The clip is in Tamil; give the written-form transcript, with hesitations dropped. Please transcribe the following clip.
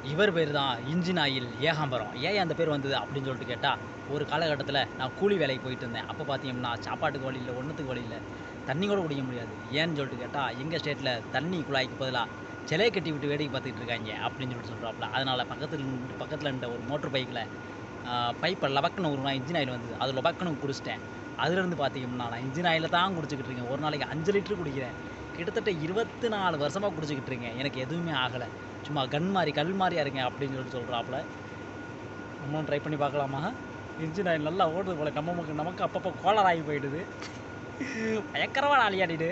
இவர் பேர் தான் இன்ஜின் ஆயில் ஏகாம்பரம். ஏன் அந்த பேர் வந்தது அப்படின்னு சொல்லிட்டு கேட்டா, ஒரு காலகட்டத்தில நான் கூலி வேலைக்கு போயிட்டு இருந்தேன். அப்ப பார்த்தீங்கன்னா, சாப்பாட்டுக்கு வழி இல்ல, ஒண்ணுத்துக்கு வழி இல்ல. தண்ணி கூட குடிக்க முடியாது. ஏன்னு சொல்லிட்டு கேட்டா, எங்க ஸ்டேட்ல தண்ணி குழாய்க்கு பதிலா சிலைய கட்டி விட்டு வேடிக்கை பார்த்துக்கிட்டு இருக்காய்ங்க அப்படின்னு சொல்லிட்டு சொல்றாப்புல. அதனால பக்கத்துல இருந்த ஒரு மோட்டர் பைக்ல பைப்ப லபக்குன்னு உருவினா இன்ஜின் ஆயில் வந்தது. அது லபக்குன்னு குடிச்சிட்டேன். அதுலேருந்து பார்த்தீங்கன்னா, நான் இன்ஜின் ஆயில தான் குடிச்சுக்கிட்டு இருக்கேன். ஒரு நாளைக்கு 5 லிட்டர் குடிக்கிறேன். கிட்டத்தட்ட 24 வருஷமா குடிச்சுக்கிட்டு இருக்கேன். எனக்கு எதுவுமே ஆகல. சும்மா கன் மாரி, கல் மாரியா இருக்கேன் அப்படின்னு சொல்லிட்டு சொல்றாப்புல. நம்மளும் ட்ரை பண்ணி பார்க்கலாமா? இன்ஜின் ஆயில் நல்லா ஓடுது போல. நமக்கு அப்பப்போ கோளாறு ஆகி போயிடுது. பயங்கரமான அழியாடிடு.